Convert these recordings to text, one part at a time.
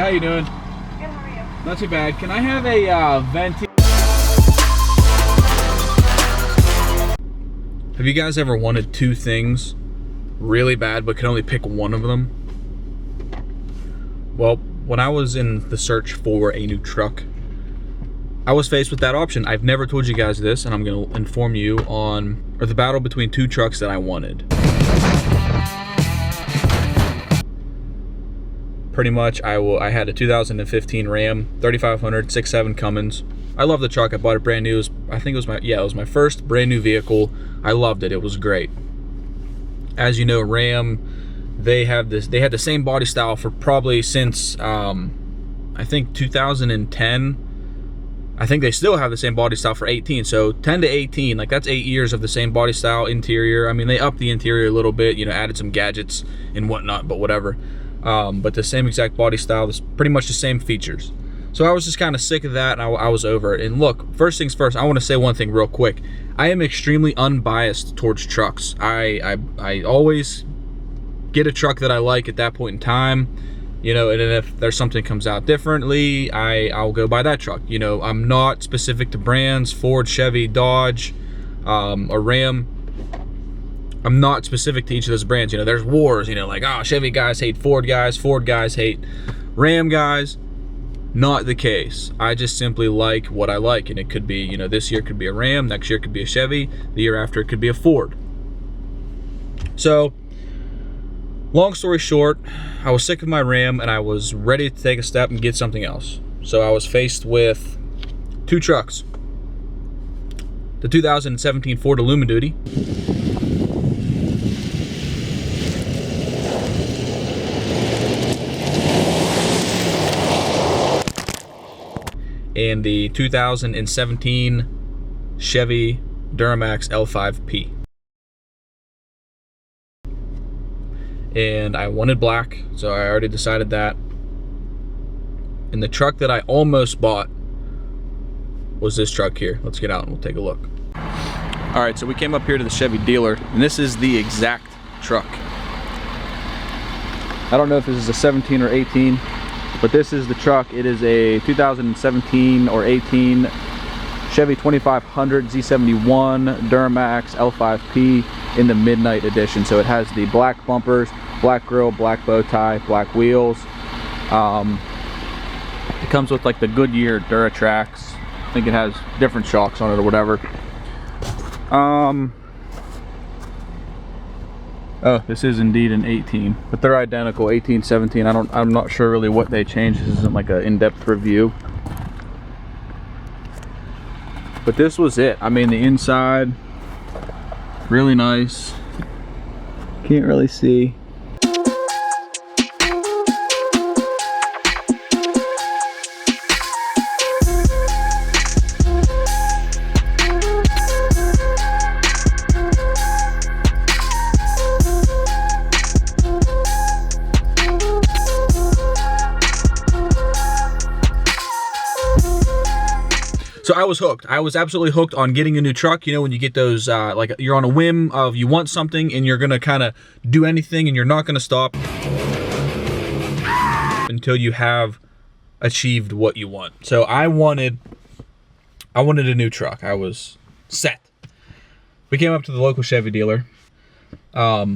how you doing? Good, how are you? Not too bad. Can I have a venti? Have you guys ever wanted two things really bad but could only pick one of them? Well, when I was in the search for a new truck, I was faced with that option. I've never told you guys this, and I'm going to inform you on the battle between two trucks that I wanted. Pretty much, I had a 2015 Ram 3500 6.7 Cummins. I love the truck. I bought it brand new. I think it was my first brand new vehicle. I loved it. It was great. As you know, Ram, they had the same body style for probably since I think 2010. I think they still have the same body style for 18. So 10 to 18, like that's 8 years of the same body style, interior. I mean, they upped the interior a little bit, you know, added some gadgets and whatnot, but whatever. But the same exact body style, pretty much the same features. So I was just kind of sick of that, and I was over it. And look, first things first, I want to say one thing real quick. I am extremely unbiased towards trucks. I always get a truck that I like at that point in time, you know, and then if there's something comes out differently, I'll go buy that truck. You know, I'm not specific to brands, Ford, Chevy, Dodge, or Ram. I'm not specific to each of those brands. You know, there's wars, you know, like, oh, Chevy guys hate Ford guys hate Ram guys. Not the case. I just simply like what I like, and it could be, you know, this year could be a Ram, next year could be a Chevy, the year after it could be a Ford. So, long story short, I was sick of my Ram, and I was ready to take a step and get something else. So I was faced with two trucks. The 2017 Ford Duty. And the 2017 Chevy Duramax L5P. And I wanted black, so I already decided that. And the truck that I almost bought was this truck here. Let's get out and we'll take a look. All right, so we came up here to the Chevy dealer, and this is the exact truck. I don't know if this is a 17 or 18, but this is the truck. It is a 2017 or 18 Chevy 2500 Z71 Duramax L5P in the Midnight Edition. So it has the black bumpers, black grille, black bow tie, black wheels. It comes with like the Goodyear Duratrax. I think it has different shocks on it or whatever. Oh, this is indeed an 18, but they're identical, 18, 17. I'm not sure really what they changed. This isn't like an in-depth review. But this was it. I mean, the inside, really nice. Can't really see. So I was hooked. I was absolutely hooked on getting a new truck. You know, when you get those, like you're on a whim of you want something and you're gonna kind of do anything and you're not gonna stop until you have achieved what you want. So I wanted a new truck. I was set. We came up to the local Chevy dealer. A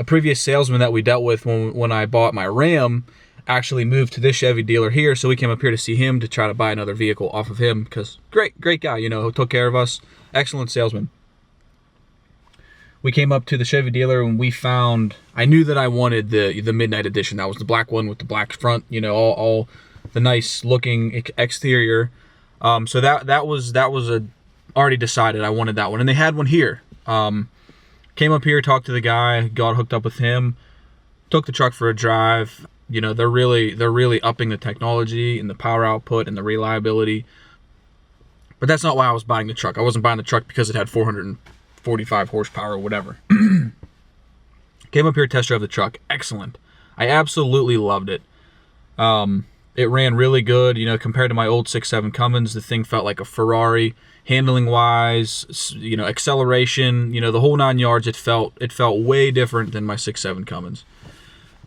previous salesman that we dealt with when I bought my Ram actually moved to this Chevy dealer here, so we came up here to see him to try to buy another vehicle off of him, because great guy, you know, who took care of us, excellent salesman. We came up to the Chevy dealer and we found, I knew that I wanted the Midnight Edition. That was the black one with the black front, you know, all the nice looking exterior. So that was already decided. I wanted that one, and they had one here. Came up here, talked to the guy, got hooked up with him, took the truck for a drive. You know, they're really upping the technology and the power output and the reliability. But that's not why I was buying the truck. I wasn't buying the truck because it had 445 horsepower or whatever. Came up here to test drive the truck. Excellent. I absolutely loved it. It ran really good, you know, compared to my old 6.7 Cummins. The thing felt like a Ferrari. Handling wise, you know, acceleration, you know, the whole 9 yards. It felt way different than my 6.7 Cummins.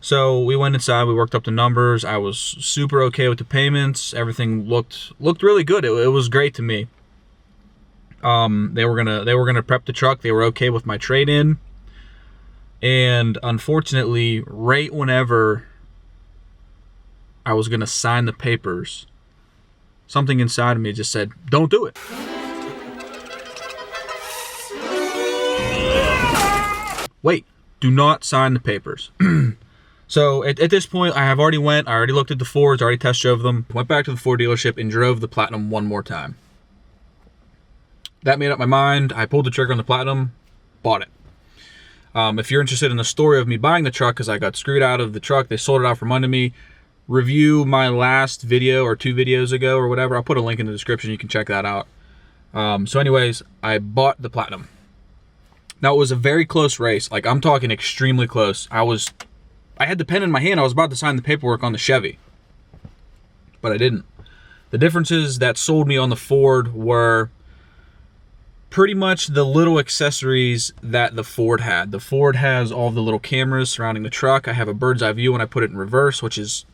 So we went inside, we worked up the numbers. I was super okay with the payments. Everything looked really good. It was great to me. They were gonna prep the truck. They were okay with my trade-in. And unfortunately, right whenever I was gonna sign the papers, something inside of me just said, "Don't do it." Wait, do not sign the papers. So at this point, I already looked at the Fords, already test drove them, went back to the Ford dealership and drove the Platinum one more time. That made up my mind. I pulled the trigger on the Platinum, bought it. If you're interested in the story of me buying the truck, because I got screwed out of the truck, they sold it out from under me, review my last video or 2 videos ago or whatever. I'll put a link in the description. You can check that out. So anyways, I bought the Platinum. Now, it was a very close race. Like, I'm talking extremely close. I had the pen in my hand. I was about to sign the paperwork on the Chevy, but I didn't. The differences that sold me on the Ford were pretty much the little accessories that the Ford had. The Ford has all the little cameras surrounding the truck. I have a bird's eye view when I put it in reverse,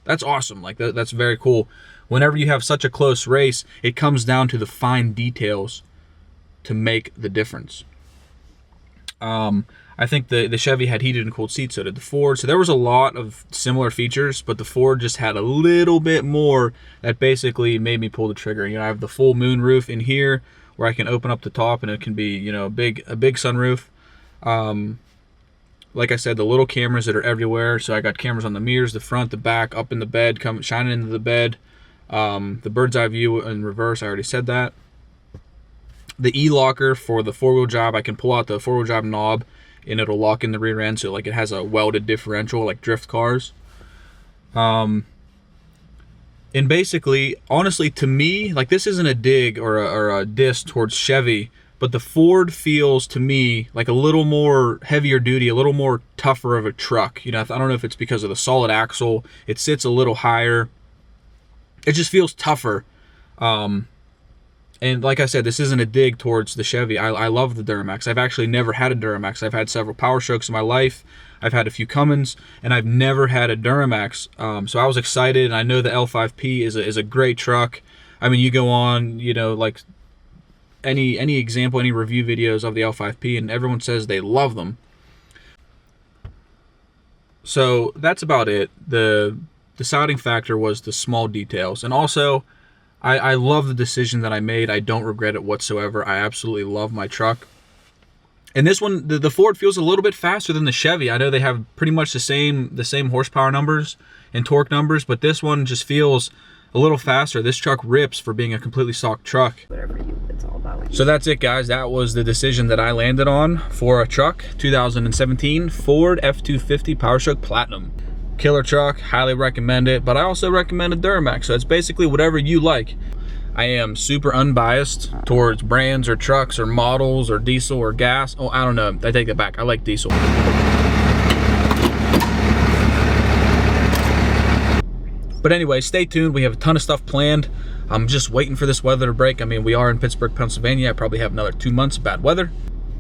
that's awesome. Like, that's very cool. Whenever you have such a close race, it comes down to the fine details to make the difference. I think the Chevy had heated and cooled seats, so did the Ford. So there was a lot of similar features, but the Ford just had a little bit more that basically made me pull the trigger. You know, I have the full moon roof in here where I can open up the top and it can be, you know, a big sunroof. Like I said, the little cameras that are everywhere. So I got cameras on the mirrors, the front, the back, up in the bed, shining into the bed. The bird's eye view in reverse, I already said that. The E-locker for the 4-wheel drive, I can pull out the 4-wheel drive knob and it'll lock in the rear end, so like it has a welded differential like drift cars. And basically, honestly, to me, like, this isn't a dig or a diss towards Chevy, but the Ford feels to me like a little more heavier duty, a little more tougher of a truck. You know, I don't know if it's because of the solid axle, it sits a little higher. It just feels tougher. And like I said, this isn't a dig towards the Chevy. I love the Duramax. I've actually never had a Duramax. I've had several Powerstrokes in my life. I've had a few Cummins, and I've never had a Duramax. So I was excited. I know the L5P is a great truck. I mean, you go on, you know, like any example, any review videos of the L5P, and everyone says they love them. So that's about it. The deciding factor was the small details. And also, I love the decision that I made. I don't regret it whatsoever. I absolutely love my truck. And this one, the Ford feels a little bit faster than the Chevy. I know they have pretty much the same horsepower numbers and torque numbers, but this one just feels a little faster. This truck rips for being a completely stock truck. It's all about. So that's it, guys. That was the decision that I landed on for a truck, 2017 Ford F-250 Powerstroke Platinum. Killer truck, highly recommend it, but I also recommend a Duramax, so it's basically whatever you like. I am super unbiased towards brands or trucks or models or diesel or gas. Oh, I don't know, I take that back, I like diesel. But anyway, stay tuned, we have a ton of stuff planned. I'm just waiting for this weather to break. I mean, we are in Pittsburgh, Pennsylvania. I probably have another 2 months of bad weather.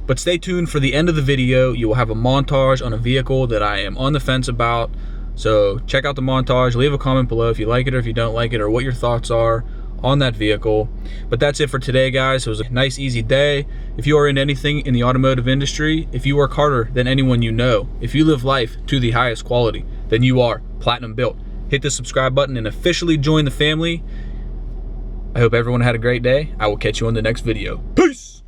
But stay tuned for the end of the video. You will have a montage on a vehicle that I am on the fence about. So check out the montage, leave a comment below if you like it or if you don't like it, or what your thoughts are on that vehicle. But that's it for today, guys. It was a nice, easy day. If you are in anything in the automotive industry, if you work harder than anyone you know, if you live life to the highest quality, then you are platinum built. Hit the subscribe button and officially join the family. I hope everyone had a great day. I will catch you on the next video. Peace!